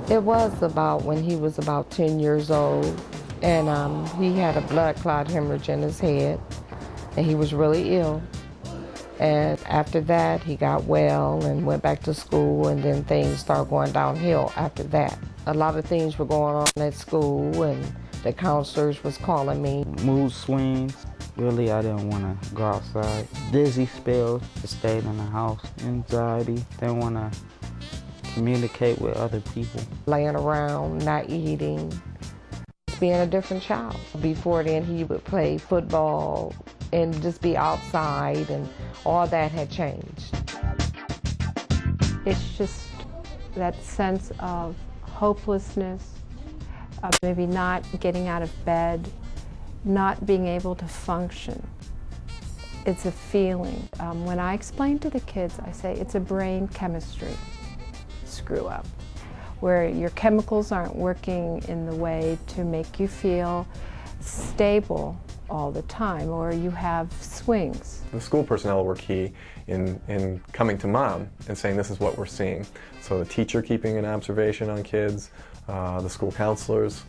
It was about when he was about 10 years old, and he had a blood clot hemorrhage in his head, and he was really ill. And after that, he got well and went back to school, and then things started going downhill after that. A lot of things were going on at school, and the counselors was calling me. Mood swings. Really, I didn't want to go outside. Dizzy spells. I stayed in the house. Anxiety. Didn't want to communicate with other people. Laying around, not eating, being a different child. Before then, he would play football and just be outside, and all that had changed. It's just that sense of hopelessness, of maybe not getting out of bed, not being able to function. It's a feeling. When I explain to the kids, I say it's a brain chemistry screw up, where your chemicals aren't working in the way to make you feel stable all the time, or you have swings. The school personnel were key in coming to Mom and saying this is what we're seeing. So the teacher keeping an observation on kids, the school counselors,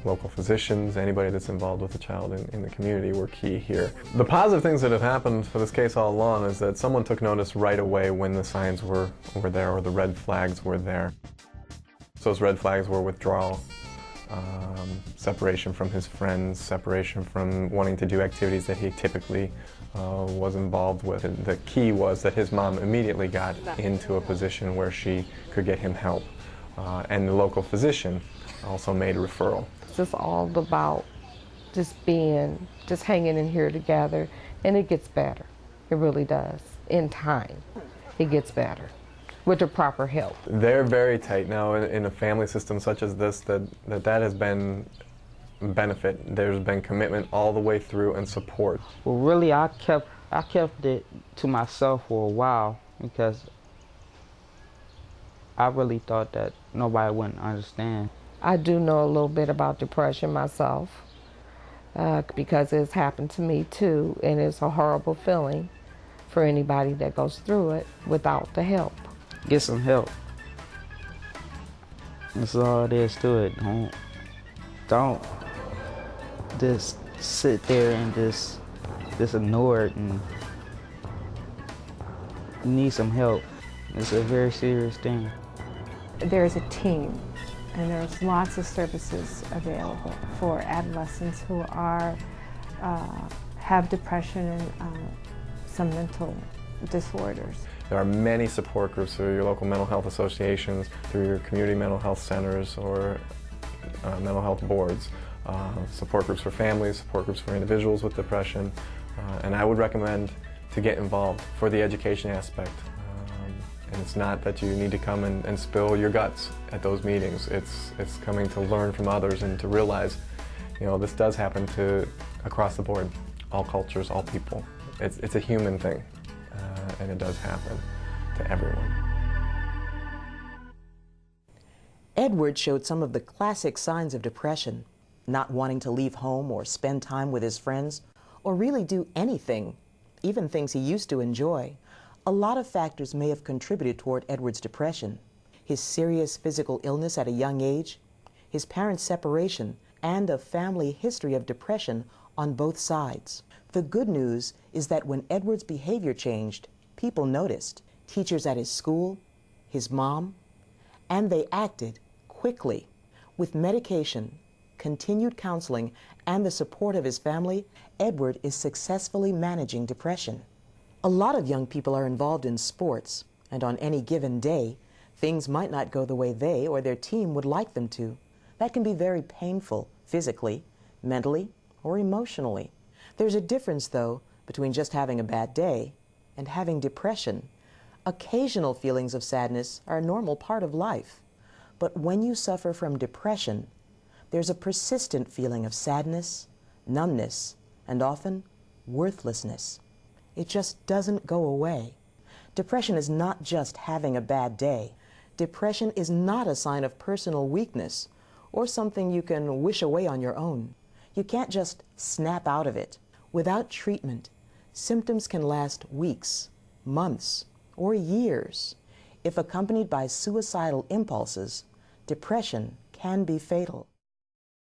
local physicians, anybody that's involved with the child in the community were key here. The positive things that have happened for this case all along is that someone took notice right away when the signs were there, or the red flags were there. So those red flags were withdrawal, separation from his friends, separation from wanting to do activities that he typically was involved with. And the key was that his mom immediately got into a position where she could get him help. And the local physician also made a referral. It's just all about just hanging in here together, and it gets better. It really does. In time, it gets better with the proper help. They're very tight now in a family system such as this, that has been benefit. There's been commitment all the way through and support. Well, really, I kept it to myself for a while because I really thought that nobody wouldn't understand. I do know a little bit about depression myself because it's happened to me too, and it's a horrible feeling for anybody that goes through it without the help. Get some help. That's all it is to it. Don't just sit there and just ignore it, and you need some help. It's a very serious thing. There's a team, and there's lots of services available for adolescents who have depression and some mental disorders. There are many support groups through your local mental health associations, through your community mental health centers, or mental health boards. Support groups for families, support groups for individuals with depression, and I would recommend to get involved for the education aspect. And it's not that you need to come and spill your guts at those meetings. It's coming to learn from others and to realize, this does happen across the board, all cultures, all people. It's a human thing, and it does happen to everyone. Edward showed some of the classic signs of depression: not wanting to leave home or spend time with his friends, or really do anything, even things he used to enjoy. A lot of factors may have contributed toward Edward's depression: his serious physical illness at a young age, his parents' separation, and a family history of depression on both sides. The good news is that when Edward's behavior changed, people noticed. Teachers at his school, his mom, and they acted quickly. With medication, continued counseling, and the support of his family, Edward is successfully managing depression. A lot of young people are involved in sports, and on any given day, things might not go the way they or their team would like them to. That can be very painful physically, mentally, or emotionally. There's a difference, though, between just having a bad day and having depression. Occasional feelings of sadness are a normal part of life. But when you suffer from depression, there's a persistent feeling of sadness, numbness, and often worthlessness. It just doesn't go away. Depression is not just having a bad day. Depression is not a sign of personal weakness or something you can wish away on your own. You can't just snap out of it. Without treatment, symptoms can last weeks, months, or years. If accompanied by suicidal impulses, depression can be fatal.